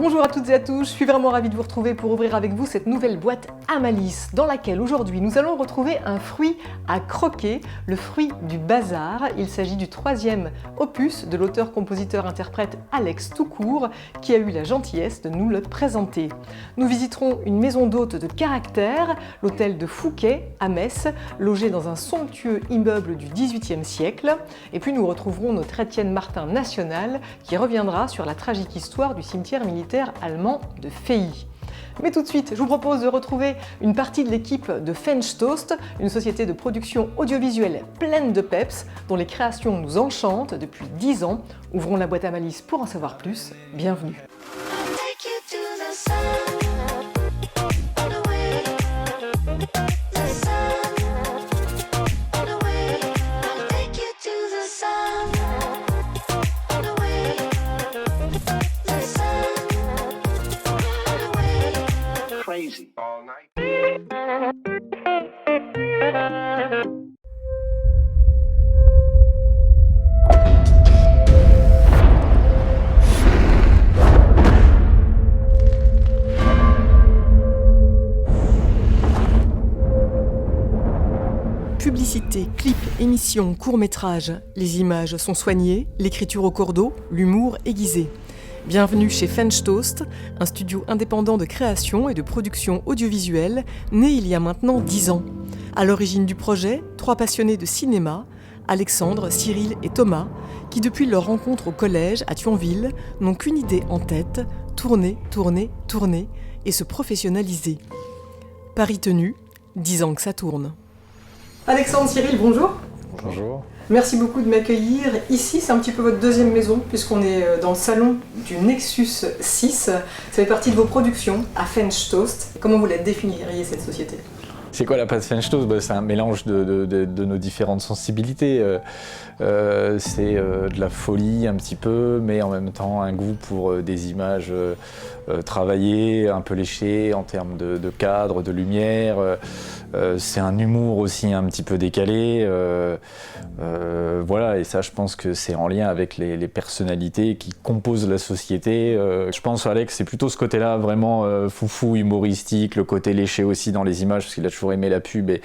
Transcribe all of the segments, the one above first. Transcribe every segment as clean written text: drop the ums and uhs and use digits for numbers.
Bonjour à toutes et à tous, je suis vraiment ravie de vous retrouver pour ouvrir avec vous cette nouvelle boîte à malice dans laquelle aujourd'hui nous allons retrouver un fruit à croquer, le fruit du bazar. Il s'agit du troisième opus de l'auteur-compositeur-interprète Alex Toucourt qui a eu la gentillesse de nous le présenter. Nous visiterons une maison d'hôtes de caractère, l'hôtel de Fouquet à Metz, logé dans un somptueux immeuble du XVIIIe siècle. Et puis nous retrouverons notre Étienne Martin national qui reviendra sur la tragique histoire du cimetière militaire allemand de Feilly. Mais tout de suite, je vous propose de retrouver une partie de l'équipe de French Toast, une société de production audiovisuelle pleine de peps, dont les créations nous enchantent depuis 10 ans. Ouvrons la boîte à malice pour en savoir plus. Bienvenue. Publicité, clips, émissions, courts-métrages, les images sont soignées, l'écriture au cordeau, l'humour aiguisé. Bienvenue chez French Toast, un studio indépendant de création et de production audiovisuelle, né il y a maintenant 10 ans. À l'origine du projet, 3 passionnés de cinéma, Alexandre, Cyril et Thomas, qui depuis leur rencontre au collège à Thionville, n'ont qu'une idée en tête, tourner, tourner, tourner et se professionnaliser. Pari tenu, 10 ans que ça tourne. Alexandre, Cyril, bonjour. Bonjour. Merci beaucoup de m'accueillir. Ici, c'est un petit peu votre deuxième maison, puisqu'on est dans le salon du Nexus 6. Ça fait partie de vos productions à French Toast. Comment vous la définiriez, cette société ? C'est quoi la pâte French Toast ? C'est un mélange de nos différentes sensibilités. C'est de la folie un petit peu, mais en même temps un goût pour des images travaillées, un peu léchées en termes de cadre, de lumière. C'est un humour aussi un petit peu décalé. Voilà, et ça je pense que c'est en lien avec les personnalités qui composent la société. Je pense Alex, c'est plutôt ce côté-là vraiment foufou, humoristique, le côté léché aussi dans les images, parce qu'il a toujours aimé la pub et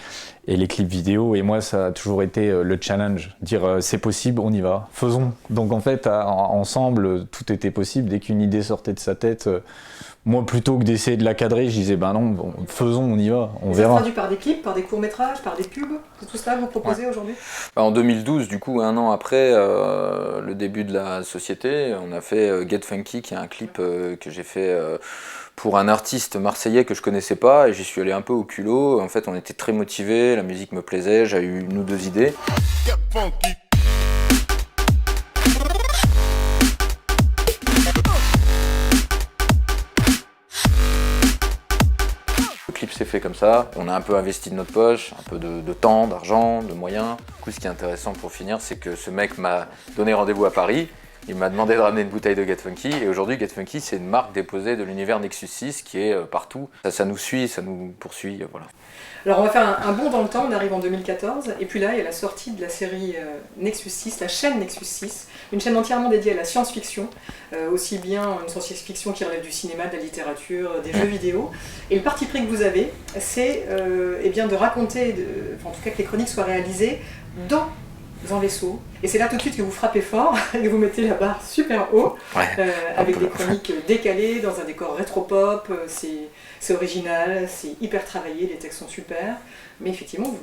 les clips vidéo, et moi ça a toujours été le challenge, dire c'est possible, on y va, faisons. Donc en fait ensemble tout était possible, dès qu'une idée sortait de sa tête, moi plutôt que d'essayer de la cadrer, je disais ben non, bon, faisons, on y va, on verra. Ça se traduit par des clips, par des courts-métrages, par des pubs, c'est tout cela que vous proposez aujourd'hui ? En 2012, du coup, un an après le début de la société, on a fait Get Funky, qui est un clip que j'ai fait pour un artiste marseillais que je connaissais pas, et j'y suis allé un peu au culot. En fait, on était très motivés, la musique me plaisait, j'ai eu une ou deux idées. Get funky. Le clip s'est fait comme ça, on a un peu investi de notre poche, un peu de temps, d'argent, de moyens. Du coup, ce qui est intéressant pour finir, c'est que ce mec m'a donné rendez-vous à Paris. Il m'a demandé de ramener une bouteille de Get Funky, et aujourd'hui Get Funky c'est une marque déposée de l'univers Nexus 6 qui est partout. Ça nous suit, ça nous poursuit, voilà. Alors on va faire un bond dans le temps, on arrive en 2014, et puis là il y a la sortie de la série Nexus 6, la chaîne Nexus 6, une chaîne entièrement dédiée à la science-fiction, aussi bien une science-fiction qui relève du cinéma, de la littérature, des jeux vidéo. Et le parti pris que vous avez, c'est eh bien de raconter, en tout cas que les chroniques soient réalisées dans un vaisseau. Et c'est là tout de suite que vous frappez fort et vous mettez la barre super haut, avec des chroniques décalées, dans un décor rétro-pop, c'est original, c'est hyper travaillé, les textes sont super, mais effectivement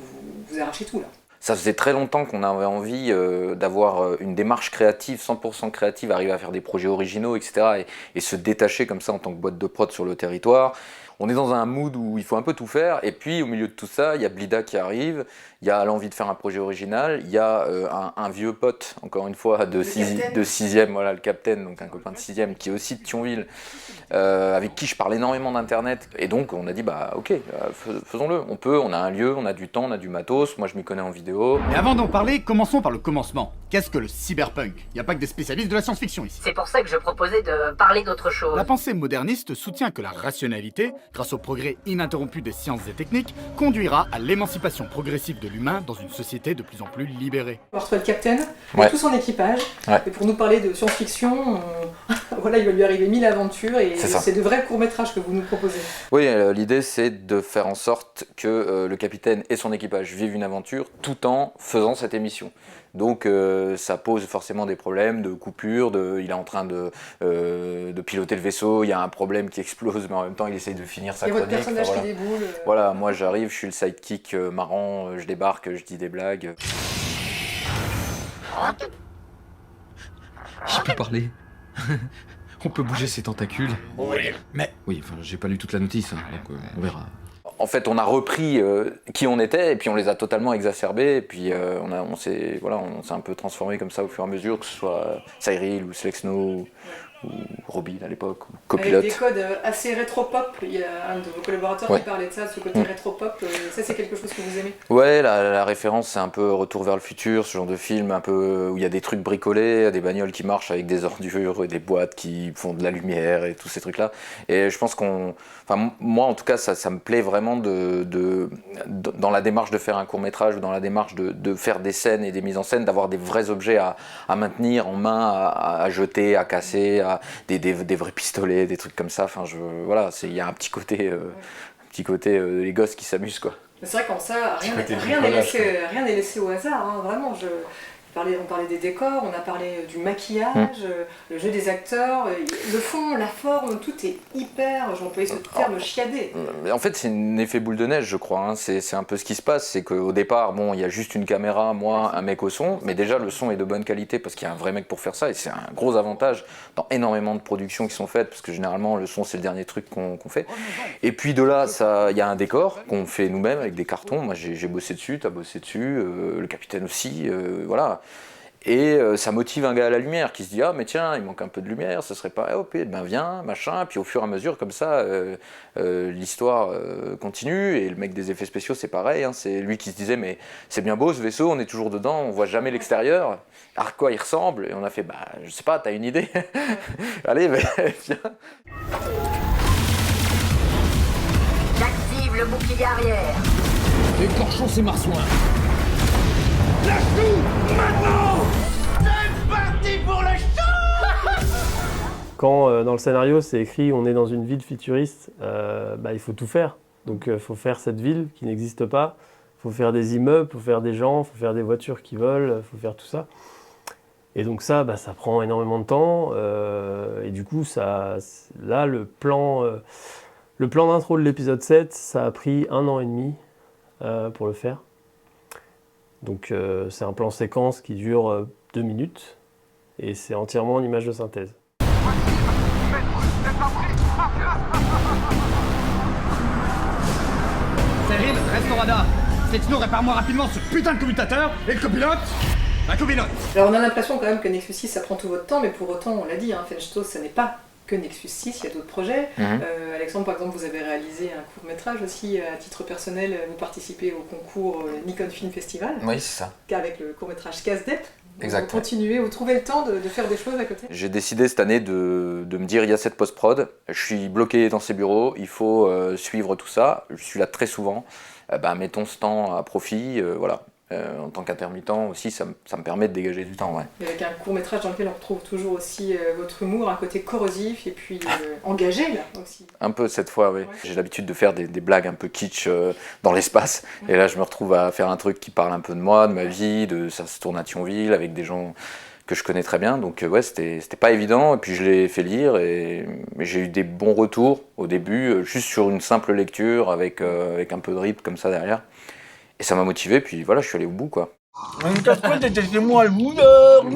vous arrachez tout là. Ça faisait très longtemps qu'on avait envie d'avoir une démarche créative, 100% créative, arriver à faire des projets originaux, etc. Et se détacher comme ça en tant que boîte de prod sur le territoire. On est dans un mood où il faut un peu tout faire, et puis au milieu de tout ça, il y a Blida qui arrive, il y a l'envie de faire un projet original, il y a un vieux pote, encore une fois, de 6e, voilà, le Captain, donc un copain de 6e, qui est aussi de Thionville, avec qui je parle énormément d'internet, et donc on a dit bah ok, faisons-le, on a un lieu, on a du temps, on a du matos, moi je m'y connais en vidéo. Mais avant d'en parler, commençons par le commencement. Qu'est-ce que le cyberpunk? Y a pas que des spécialistes de la science-fiction ici. C'est pour ça que je proposais de parler d'autre chose. La pensée moderniste soutient que la rationalité, grâce au progrès ininterrompu des sciences et techniques, conduira à l'émancipation progressive de l'humain dans une société de plus en plus libérée. On reçoit le capitaine Ouais. et tout son équipage. Ouais. Et pour nous parler de science-fiction, voilà, il va lui arriver 1000 aventures et C'est ça. c'est de vrais courts-métrages que vous nous proposez. Oui, l'idée c'est de faire en sorte que le capitaine et son équipage vivent une aventure tout en faisant cette émission. Donc ça pose forcément des problèmes de coupure, il est en train de piloter le vaisseau, il y a un problème qui explose, mais en même temps il essaye de finir sa Et votre chronique. personnage Enfin, qui déboule. Voilà, moi j'arrive, je suis le sidekick marrant, je débarque, je dis des blagues. Je peux parler. On peut bouger ses tentacules. Oui, mais... Oui, enfin, j'ai pas lu toute la notice, hein, donc on verra. En fait, on a repris qui on était et puis on les a totalement exacerbés. Et puis on s'est un peu transformé comme ça au fur et à mesure, que ce soit Cyril ou Slexno ou Robin à l'époque, ou Copilote. Avec des codes assez rétro-pop, il y a un de vos collaborateurs Ouais. qui parlait de ça, de ce côté rétro-pop. Ça, c'est quelque chose que vous aimez? Ouais, la référence, c'est un peu Retour vers le futur, ce genre de film un peu où il y a des trucs bricolés, des bagnoles qui marchent avec des ordures et des boîtes qui font de la lumière et tous ces trucs-là. Et je pense moi en tout cas, ça me plaît vraiment dans la démarche de faire un court-métrage ou dans la démarche de faire des scènes et des mises en scène, d'avoir des vrais objets à maintenir en main, à jeter, à casser, des vrais pistolets, des trucs comme ça. Enfin, voilà, il y a un petit côté, les gosses qui s'amusent, quoi. Mais c'est vrai qu'en ça, rien côté n'est bricolage, laissé au hasard, hein, vraiment. On parlait des décors, on a parlé du maquillage, le jeu des acteurs, le fond, la forme, tout est hyper, j'emploie ce terme, chiadé. En fait, c'est un effet boule de neige, je crois. Hein. C'est un peu ce qui se passe. C'est qu'au départ, il y a juste une caméra, moi, un mec au son. Mais déjà, le son est de bonne qualité parce qu'il y a un vrai mec pour faire ça. Et c'est un gros avantage dans énormément de productions qui sont faites. Parce que généralement, le son, c'est le dernier truc qu'on fait. Et puis de là, il y a un décor qu'on fait nous-mêmes avec des cartons. Moi, j'ai bossé dessus, t'as bossé dessus, le capitaine aussi. Voilà. Et ça motive un gars à la lumière qui se dit « Ah mais tiens, il manque un peu de lumière, ça serait pas... Oh, ben viens, machin ». Puis au fur et à mesure, comme ça, l'histoire continue. Et le mec des effets spéciaux, c'est pareil. Hein, c'est lui qui se disait « Mais c'est bien beau ce vaisseau, on est toujours dedans, on voit jamais l'extérieur. À quoi il ressemble ?» Et on a fait « Bah, je sais pas, t'as une idée ?» Allez, viens. J'active le bouclier arrière. Écorchons ces marsouins. Quand dans le scénario c'est écrit on est dans une ville futuriste, il faut tout faire. Donc il faut faire cette ville qui n'existe pas, il faut faire des immeubles, il faut faire des gens, il faut faire des voitures qui volent, il faut faire tout ça. Et donc ça prend énormément de temps. Et du coup, là, le plan d'intro de l'épisode 7, ça a pris 1 an et demi pour le faire. Donc c'est un plan séquence qui dure 2 minutes et c'est entièrement en image de synthèse. Cyril, reste au radar. Slexno, répare-moi rapidement ce putain de commutateur. Et le copilote? Un copilote. Alors on a l'impression quand même que Nexus 6 ça prend tout votre temps, mais pour autant, on l'a dit, hein, Fenchtos, ça n'est pas que Nexus 6, il y a d'autres projets. Alexandre, par exemple, vous avez réalisé un court-métrage aussi à titre personnel, vous participez au concours Nikon Film Festival, Oui, c'est ça. avec le court-métrage Casse-Dep. Exact. Vous continuez, vous trouvez le temps de faire des choses à côté? J'ai décidé cette année de me dire, il y a cette post-prod, je suis bloqué dans ces bureaux, il faut suivre tout ça, je suis là très souvent, mettons ce temps à profit, voilà. En tant qu'intermittent aussi, ça me permet de dégager du temps. Ouais. Et avec un court-métrage dans lequel on retrouve toujours aussi votre humour, un côté corrosif et puis engagé là aussi. Un peu cette fois, oui. Ouais. J'ai l'habitude de faire des blagues un peu kitsch dans l'espace. Et là, je me retrouve à faire un truc qui parle un peu de moi, de ma vie, ça se tourne à Thionville avec des gens que je connais très bien. Donc ouais, c'était pas évident. Et puis je l'ai fait lire mais j'ai eu des bons retours au début, juste sur une simple lecture avec un peu de rip comme ça derrière. Et ça m'a motivé, puis voilà, je suis allé au bout, quoi. C'est moi le moudeur.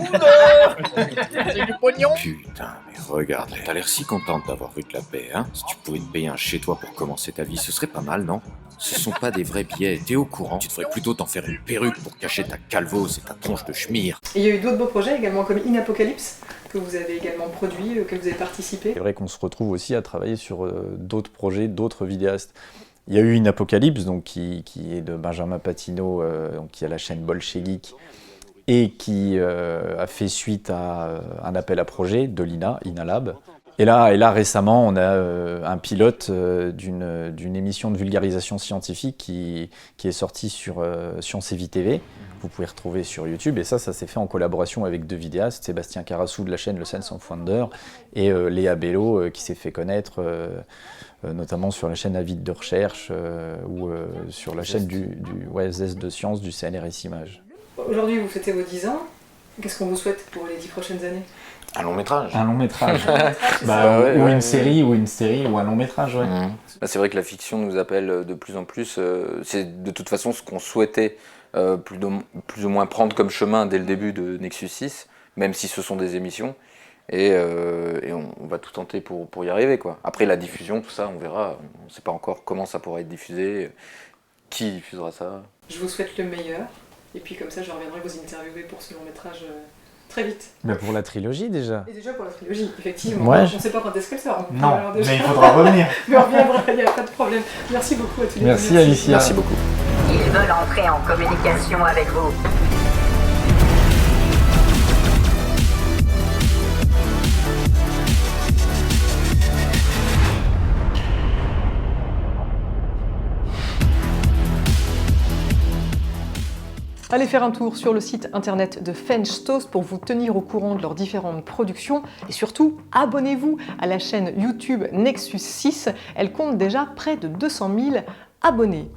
C'est du pognon. Putain, mais regarde, t'as l'air si contente d'avoir vu de la paix, hein. Si tu pouvais te payer un chez toi pour commencer ta vie, ce serait pas mal, non? Ce sont pas des vrais billets, t'es au courant? Tu devrais plutôt t'en faire une perruque pour cacher ta calvose et ta tronche de schmire. Et il y a eu d'autres beaux projets également, comme In Apocalypse, que vous avez également produit, auquel vous avez participé. C'est vrai qu'on se retrouve aussi à travailler sur d'autres projets, d'autres vidéastes. Il y a eu une Apocalypse donc, qui est de Benjamin Patino, qui a la chaîne Bolchegeek, et qui a fait suite à un appel à projet de INALAB. Et là, récemment, on a un pilote d'une émission de vulgarisation scientifique qui est sortie sur Science et Vie TV. Vous pouvez retrouver sur YouTube. Et ça s'est fait en collaboration avec deux vidéastes, Sébastien Carassou de la chaîne Le Sense of Wonder et Léa Bello qui s'est fait connaître notamment sur la chaîne Avide de recherche ou sur la chaîne du Zest de Science du CNRS Images. Aujourd'hui, vous fêtez vos 10 ans. Qu'est-ce qu'on vous souhaite pour les 10 prochaines années ? Un long métrage. Un long métrage. Ouais, ou une série ou un long métrage, ouais. C'est vrai que la fiction nous appelle de plus en plus. C'est de toute façon ce qu'on souhaitait plus ou moins prendre comme chemin dès le début de Nexus 6, même si ce sont des émissions. Et on va tout tenter pour y arriver, quoi. Après la diffusion, tout ça, on verra. On ne sait pas encore comment ça pourra être diffusé, qui diffusera ça. Je vous souhaite le meilleur. Et puis comme ça, je reviendrai vous interviewer pour ce long métrage très vite. Pour la trilogie déjà. Et déjà pour la trilogie, effectivement. Ouais. On ne sait pas quand est-ce qu'elle sort. Non, mais il faudra revenir. Mais on reviendra, il n'y a pas de problème. Merci beaucoup à tous les deux. Merci Alicia. Merci beaucoup. Ils veulent entrer en communication avec vous. Allez faire un tour sur le site internet de French Toast pour vous tenir au courant de leurs différentes productions et surtout abonnez-vous à la chaîne YouTube Nexus 6, elle compte déjà près de 200 000 abonnés.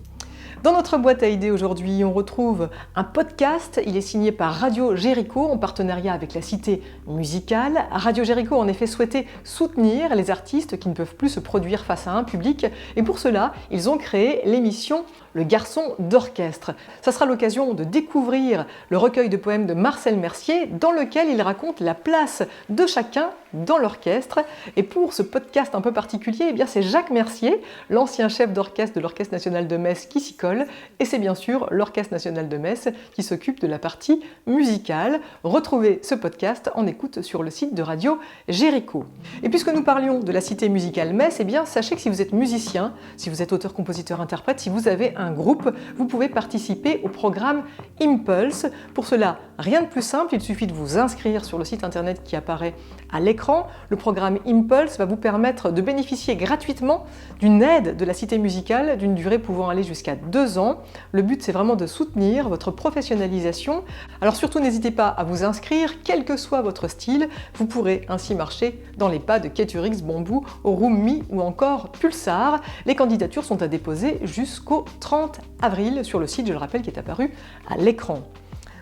Dans notre boîte à idées aujourd'hui, on retrouve un podcast, il est signé par Radio Jéricho en partenariat avec la Cité musicale. Radio Jéricho en effet souhaitait soutenir les artistes qui ne peuvent plus se produire face à un public et pour cela, ils ont créé l'émission Le Garçon d'Orchestre. Ça sera l'occasion de découvrir le recueil de poèmes de Marcel Mercier dans lequel il raconte la place de chacun dans l'orchestre. Et pour ce podcast un peu particulier, eh bien c'est Jacques Mercier, l'ancien chef d'orchestre de l'Orchestre national de Metz qui s'y colle. Et c'est bien sûr l'Orchestre national de Metz qui s'occupe de la partie musicale. Retrouvez ce podcast en écoute sur le site de Radio Jéricho. Et puisque nous parlions de la Cité musicale Metz, eh bien sachez que si vous êtes musicien, si vous êtes auteur, compositeur, interprète, si vous avez un groupe, vous pouvez participer au programme Impulse. Pour cela, rien de plus simple, il suffit de vous inscrire sur le site internet qui apparaît à l'écran. Le programme Impulse va vous permettre de bénéficier gratuitement d'une aide de la Cité musicale d'une durée pouvant aller jusqu'à 2 ans. Le but, c'est vraiment de soutenir votre professionnalisation. Alors surtout, n'hésitez pas à vous inscrire, quel que soit votre style. Vous pourrez ainsi marcher dans les pas de Keturix, Bamboo, Orumi ou encore Pulsar. Les candidatures sont à déposer jusqu'au 30 avril sur le site, je le rappelle, qui est apparu à l'écran.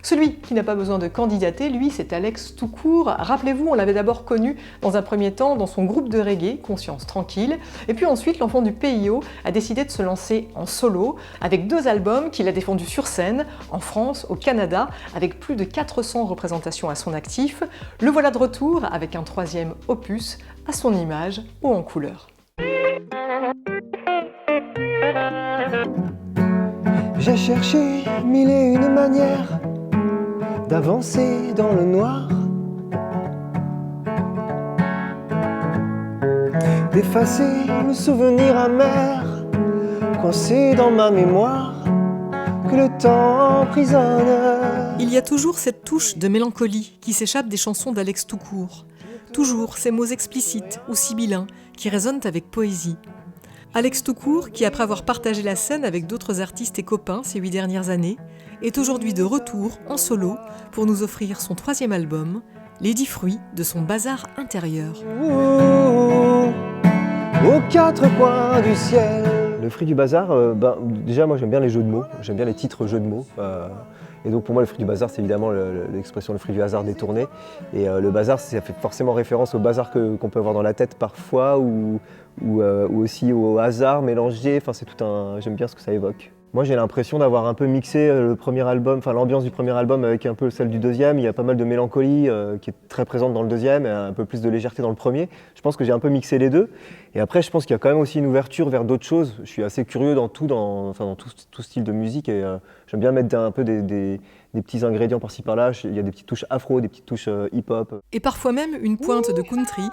Celui qui n'a pas besoin de candidater, lui, c'est Alex Toucourt. Rappelez-vous, on l'avait d'abord connu dans un premier temps dans son groupe de reggae, Conscience Tranquille. Et puis ensuite, l'enfant du PIO a décidé de se lancer en solo avec 2 albums qu'il a défendus sur scène, en France, au Canada, avec plus de 400 représentations à son actif. Le voilà de retour avec un 3e opus à son image ou en couleur. J'ai cherché 1001 manières d'avancer dans le noir, d'effacer le souvenir amer coincé dans ma mémoire que le temps emprisonne. Il y a toujours cette touche de mélancolie qui s'échappe des chansons d'Alex Toucourt. Toujours ces mots explicites ou sibyllins qui résonnent avec poésie. Alex Toucourt, qui après avoir partagé la scène avec d'autres artistes et copains ces 8 dernières années, est aujourd'hui de retour en solo pour nous offrir son 3e album, les 10 fruits de son bazar intérieur. Aux 4 coins du ciel. Le fruit du bazar, déjà moi j'aime bien les jeux de mots, j'aime bien les titres jeux de mots. Et donc pour moi le fruit du bazar c'est évidemment l'expression le fruit du hasard détourné. Et le bazar ça fait forcément référence au bazar qu'on peut avoir dans la tête parfois ou aussi au hasard mélangé, enfin c'est tout un... j'aime bien ce que ça évoque. Moi j'ai l'impression d'avoir un peu mixé le premier album, enfin l'ambiance du premier album avec un peu celle du deuxième. Il y a pas mal de mélancolie qui est très présente dans le deuxième et un peu plus de légèreté dans le premier. Je pense que j'ai un peu mixé les deux. Et après je pense qu'il y a quand même aussi une ouverture vers d'autres choses. Je suis assez curieux dans tout style de musique et j'aime bien mettre un peu des petits ingrédients par-ci par-là. Il y a des petites touches afro, des petites touches hip-hop. Et parfois même une pointe de country,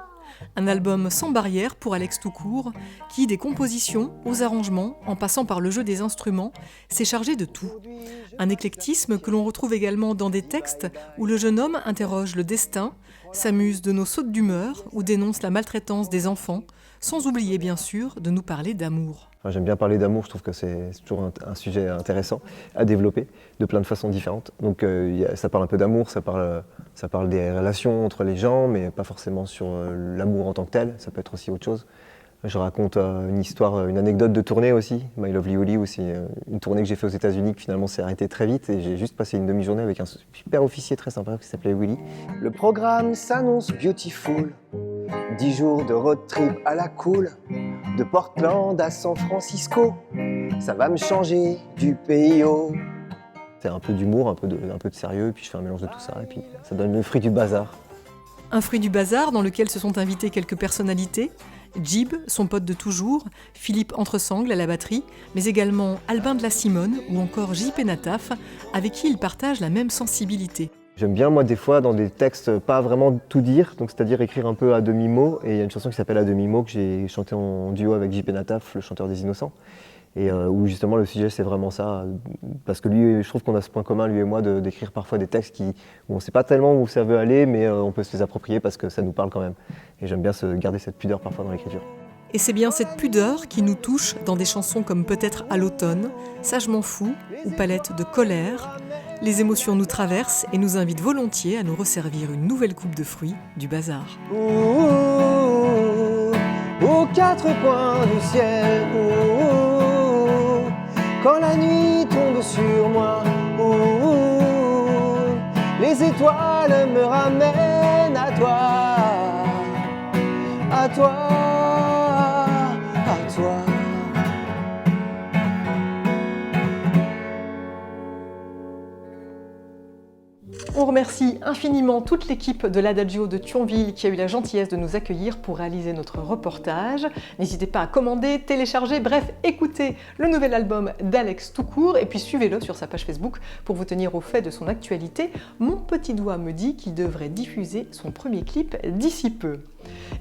Un album sans barrière pour Alex tout court, qui, des compositions aux arrangements, en passant par le jeu des instruments, s'est chargé de tout. Un éclectisme que l'on retrouve également dans des textes où le jeune homme interroge le destin, s'amuse de nos sautes d'humeur ou dénonce la maltraitance des enfants, sans oublier bien sûr de nous parler d'amour. J'aime bien parler d'amour, je trouve que c'est toujours un sujet intéressant à développer de plein de façons différentes. Donc ça parle un peu d'amour, ça parle des relations entre les gens, mais pas forcément sur l'amour en tant que tel, ça peut être aussi autre chose. Je raconte une histoire, une anecdote de tournée aussi, My Lovely Willy, où c'est une tournée que j'ai fait aux États-Unis qui finalement s'est arrêtée très vite et j'ai juste passé une demi-journée avec un super officier très sympa qui s'appelait Willy. Le programme s'annonce beautiful, 10 jours de road trip à la cool, de Portland à San Francisco, ça va me changer du PIO. C'est un peu d'humour, un peu de sérieux, et puis je fais un mélange de tout ça, et puis ça donne le fruit du bazar. Un fruit du bazar dans lequel se sont invités quelques personnalités, Jib, son pote de toujours, Philippe Entresangle à la batterie, mais également Albin de la Simone ou encore JP Nataf, avec qui il partage la même sensibilité. J'aime bien, moi, des fois, dans des textes, pas vraiment tout dire, donc c'est-à-dire écrire un peu à demi-mot, et il y a une chanson qui s'appelle À demi-mot que j'ai chantée en duo avec JP Nataf, le chanteur des Innocents, et où justement le sujet c'est vraiment ça, parce que lui, je trouve qu'on a ce point commun, lui et moi, d'écrire parfois des textes où on ne sait pas tellement où ça veut aller, mais on peut se les approprier parce que ça nous parle quand même. Et j'aime bien garder cette pudeur parfois dans l'écriture. Et c'est bien cette pudeur qui nous touche dans des chansons comme Peut-être à l'automne, Sagement fou ou Palette de colère. Les émotions nous traversent et nous invitent volontiers à nous resservir une nouvelle coupe de fruits du bazar. Aux quatre coins du ciel, quand la nuit tombe sur moi, les étoiles me ramènent à toi, à toi, à toi. On remercie infiniment toute l'équipe de l'Adagio de Thionville qui a eu la gentillesse de nous accueillir pour réaliser notre reportage. N'hésitez pas à commander, télécharger, bref, écoutez le nouvel album d'Alex tout court et puis suivez-le sur sa page Facebook pour vous tenir au fait de son actualité. Mon petit doigt me dit qu'il devrait diffuser son premier clip d'ici peu.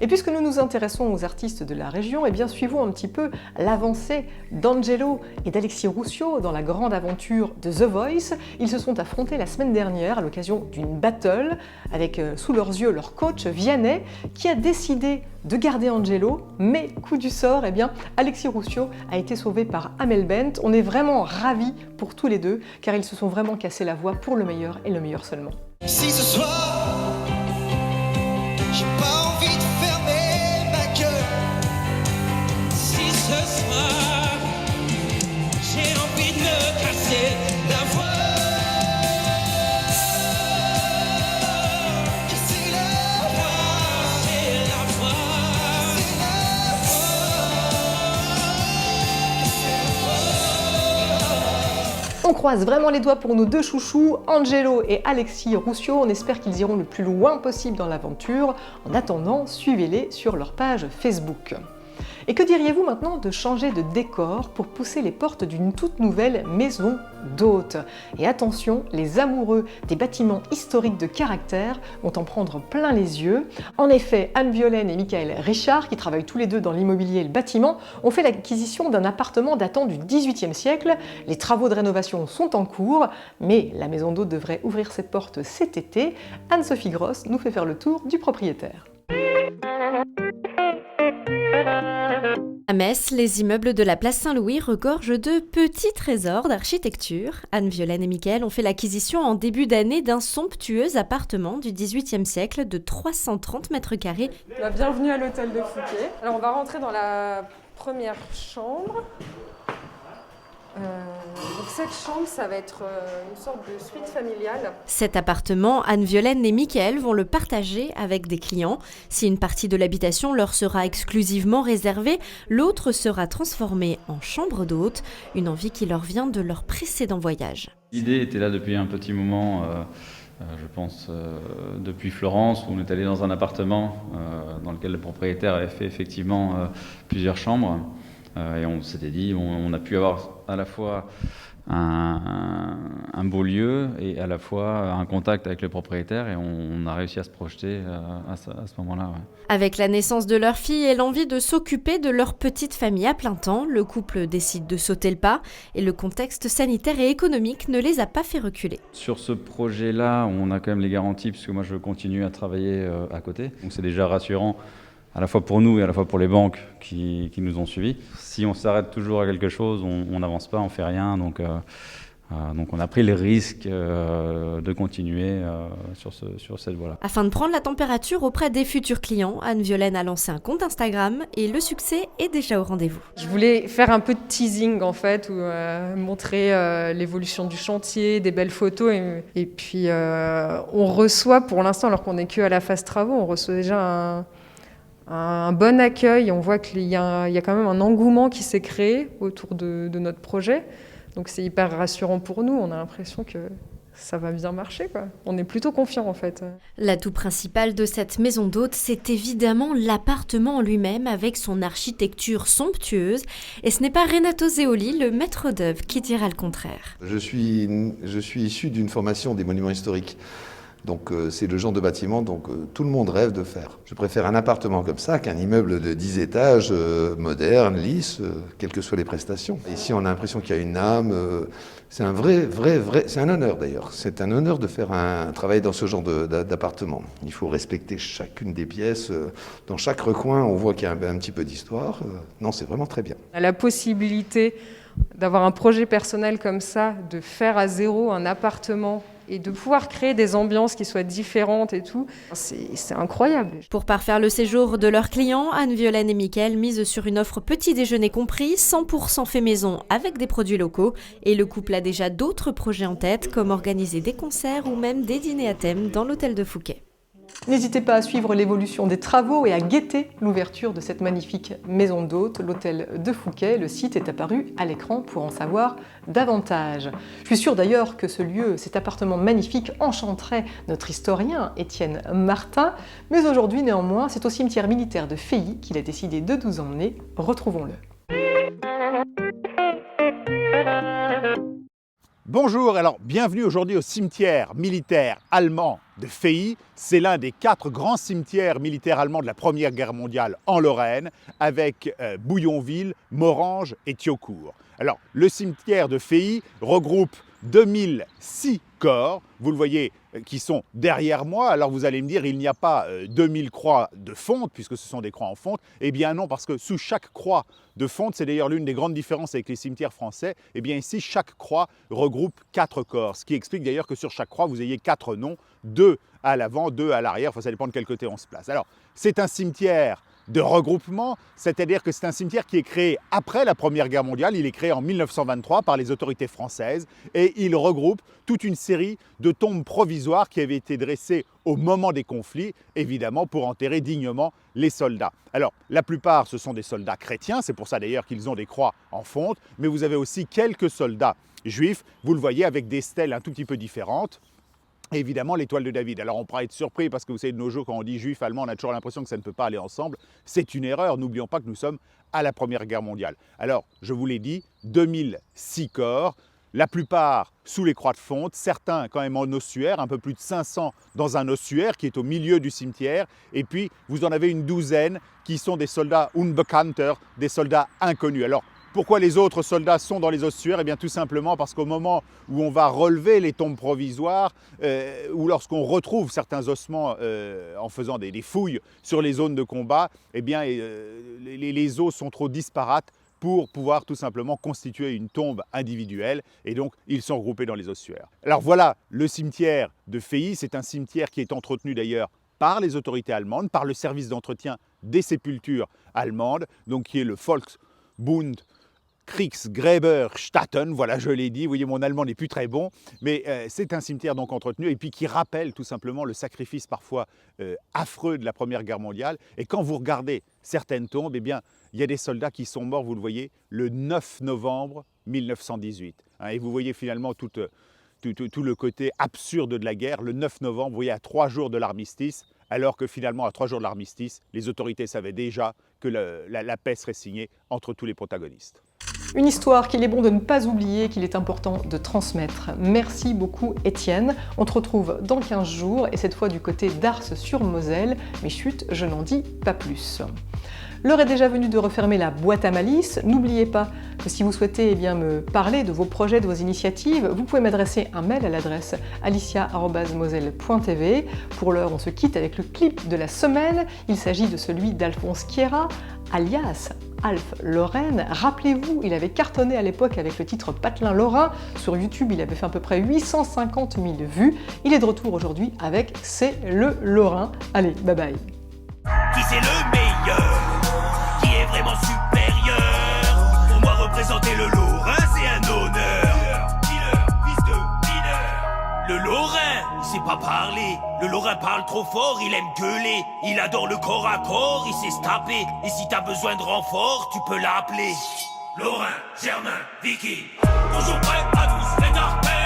Et puisque nous nous intéressons aux artistes de la région, eh bien suivons un petit peu l'avancée d'Angelo et d'Alexis Roussio dans la grande aventure de The Voice. Ils se sont affrontés la semaine dernière à l'occasion d'une battle avec sous leurs yeux leur coach Vianney qui a décidé de garder Angelo, mais coup du sort, eh bien Alexis Roussio a été sauvé par Amel Bent. On est vraiment ravis pour tous les deux car ils se sont vraiment cassés la voix pour le meilleur et le meilleur seulement. Si ce soir, j'ai pas envie de fermer ma gueule. Si ce soir, j'ai envie de me casser la voix. Casser la voix, casser la voix, casser la voix. On croise vraiment les doigts pour nos deux chouchous, Angelo et Alexis Roussio. On espère qu'ils iront le plus loin possible dans l'aventure. En attendant, suivez-les sur leur page Facebook. Et que diriez-vous maintenant de changer de décor pour pousser les portes d'une toute nouvelle maison d'hôtes? Et attention, les amoureux des bâtiments historiques de caractère vont en prendre plein les yeux. En effet, Anne Violaine et Michael Richard, qui travaillent tous les deux dans l'immobilier et le bâtiment, ont fait l'acquisition d'un appartement datant du XVIIIe siècle. Les travaux de rénovation sont en cours, mais la maison d'hôtes devrait ouvrir ses portes cet été. Anne-Sophie Gross nous fait faire le tour du propriétaire. À Metz, les immeubles de la place Saint-Louis regorgent de petits trésors d'architecture. Anne Violaine et Mickaël ont fait l'acquisition en début d'année d'un somptueux appartement du XVIIIe siècle de 330 mètres carrés. Bienvenue à l'hôtel de Fouquet. Alors on va rentrer dans la première chambre. Donc cette chambre, ça va être une sorte de suite familiale. Cet appartement, Anne Violaine et Mickaël vont le partager avec des clients. Si une partie de l'habitation leur sera exclusivement réservée, l'autre sera transformée en chambre d'hôte, une envie qui leur vient de leur précédent voyage. L'idée était là depuis un petit moment, je pense depuis Florence, où on est allé dans un appartement dans lequel le propriétaire avait fait effectivement plusieurs chambres. Et on s'était dit, on a pu avoir à la fois un beau lieu et à la fois un contact avec le propriétaire, et on a réussi à se projeter à ce moment-là. Ouais. Avec la naissance de leur fille et l'envie de s'occuper de leur petite famille à plein temps, le couple décide de sauter le pas et le contexte sanitaire et économique ne les a pas fait reculer. Sur ce projet-là, on a quand même les garanties puisque moi je continue à travailler à côté, donc c'est déjà rassurant à la fois pour nous et à la fois pour les banques qui nous ont suivis. Si on s'arrête toujours à quelque chose, on n'avance pas, on fait rien, donc on a pris le risque de continuer sur cette voie-là. Afin de prendre la température auprès des futurs clients, Anne-Violaine a lancé un compte Instagram et le succès est déjà au rendez-vous. Je voulais faire un peu de teasing en fait, où montrer l'évolution du chantier, des belles photos et puis on reçoit pour l'instant, alors qu'on n'est que à la phase travaux, on reçoit déjà un bon accueil. On voit qu'il y a quand même un engouement qui s'est créé autour de notre projet. Donc c'est hyper rassurant pour nous, on a l'impression que ça va bien marcher, quoi. On est plutôt confiants en fait. L'atout principal de cette maison d'hôte, c'est évidemment l'appartement en lui-même avec son architecture somptueuse. Et ce n'est pas Renato Zeoli, le maître d'œuvre, qui dira le contraire. Je suis issu d'une formation des monuments historiques. Donc c'est le genre de bâtiment tout le monde rêve de faire. Je préfère un appartement comme ça qu'un immeuble de 10 étages, moderne, lisse, quelles que soient les prestations. Ici on a l'impression qu'il y a une âme, c'est un vrai, c'est un honneur d'ailleurs. C'est un honneur de faire un travail dans ce genre d'appartement. Il faut respecter chacune des pièces. Dans chaque recoin on voit qu'il y a un petit peu d'histoire. Non, c'est vraiment très bien. On a la possibilité d'avoir un projet personnel comme ça, de faire à zéro un appartement et de pouvoir créer des ambiances qui soient différentes et tout, c'est incroyable. Pour parfaire le séjour de leurs clients, Anne-Violaine et Mickaël misent sur une offre petit déjeuner compris, 100% fait maison avec des produits locaux. Et le couple a déjà d'autres projets en tête, comme organiser des concerts ou même des dîners à thème dans l'hôtel de Fouquet. N'hésitez pas à suivre l'évolution des travaux et à guetter l'ouverture de cette magnifique maison d'hôte, l'hôtel de Fouquet. Le site est apparu à l'écran pour en savoir davantage. Je suis sûre d'ailleurs que ce lieu, cet appartement magnifique, enchanterait notre historien Étienne Martin. Mais aujourd'hui, néanmoins, c'est au cimetière militaire de Feilly qu'il a décidé de nous emmener. Retrouvons-le. Bonjour, alors bienvenue aujourd'hui au cimetière militaire allemand de Feilly. C'est l'un des 4 grands cimetières militaires allemands de la Première Guerre mondiale en Lorraine, avec Bouillonville, Morhange et Thiaucourt. Alors, le cimetière de Feilly regroupe 2006 corps, vous le voyez, qui sont derrière moi. Alors vous allez me dire, il n'y a pas 2000 croix de fonte, puisque ce sont des croix en fonte. Eh bien non, parce que sous chaque croix de fonte, c'est d'ailleurs l'une des grandes différences avec les cimetières français, eh bien ici, chaque croix regroupe 4 corps, ce qui explique d'ailleurs que sur chaque croix, vous ayez 4 noms, 2 à l'avant, 2 à l'arrière, enfin ça dépend de quel côté on se place. Alors, c'est un cimetière de regroupement, c'est-à-dire que c'est un cimetière qui est créé après la Première Guerre mondiale. Il est créé en 1923 par les autorités françaises et il regroupe toute une série de tombes provisoires qui avaient été dressées au moment des conflits, évidemment pour enterrer dignement les soldats. Alors, la plupart, ce sont des soldats chrétiens, c'est pour ça d'ailleurs qu'ils ont des croix en fonte, mais vous avez aussi quelques soldats juifs, vous le voyez, avec des stèles un tout petit peu différentes. Et évidemment, l'étoile de David. Alors on pourra être surpris parce que vous savez, de nos jours, quand on dit juif, allemand, on a toujours l'impression que ça ne peut pas aller ensemble. C'est une erreur, n'oublions pas que nous sommes à la Première Guerre mondiale. Alors, je vous l'ai dit, 2006 corps, la plupart sous les croix de fonte, certains quand même en ossuaire, un peu plus de 500 dans un ossuaire qui est au milieu du cimetière. Et puis, vous en avez une douzaine qui sont des soldats Unbekannter, des soldats inconnus. Alors, pourquoi les autres soldats sont dans les ossuaires? Eh bien tout simplement parce qu'au moment où on va relever les tombes provisoires ou lorsqu'on retrouve certains ossements en faisant des fouilles sur les zones de combat, eh bien les os sont trop disparates pour pouvoir tout simplement constituer une tombe individuelle et donc ils sont regroupés dans les ossuaires. Alors voilà le cimetière de Feilly, c'est un cimetière qui est entretenu d'ailleurs par les autorités allemandes, par le service d'entretien des sépultures allemandes, donc qui est le Volksbund Kriegsgräberstätten, voilà, je l'ai dit, vous voyez, mon allemand n'est plus très bon, mais c'est un cimetière donc entretenu et puis qui rappelle tout simplement le sacrifice parfois affreux de la Première Guerre mondiale. Et quand vous regardez certaines tombes, eh bien, il y a des soldats qui sont morts, vous le voyez, le 9 novembre 1918. Hein, et vous voyez finalement tout le côté absurde de la guerre. Le 9 novembre, vous voyez, à 3 jours de l'armistice, alors que finalement, à 3 jours de l'armistice, les autorités savaient déjà que la paix serait signée entre tous les protagonistes. Une histoire qu'il est bon de ne pas oublier, qu'il est important de transmettre. Merci beaucoup Étienne. On te retrouve dans 15 jours et cette fois du côté d'Ars-sur-Moselle. Mais chut, je n'en dis pas plus. L'heure est déjà venue de refermer la boîte à malice. N'oubliez pas que si vous souhaitez me parler de vos projets, de vos initiatives, vous pouvez m'adresser un mail à l'adresse alicia@moselle.tv. Pour l'heure, on se quitte avec le clip de la semaine. Il s'agit de celui d'Alphonse Chiera, alias Alf Lorraine. Rappelez-vous, il avait cartonné à l'époque avec le titre Patelin Lorrain. Sur YouTube, il avait fait à peu près 850 000 vues. Il est de retour aujourd'hui avec C'est le Lorrain. Allez, bye bye. Qui c'est le meilleur? Qui est vraiment supérieur? Pour moi, représenter le Lorrain, c'est un honneur. Dealer, fils de dealer. Le Lorrain, il sait pas parler. Le Lorrain parle trop fort, il aime gueuler. Il adore le corps à corps, il sait se taper. Et si t'as besoin de renfort, tu peux l'appeler Lorrain, Germain, Vicky. Toujours prêt à tous les tarpés.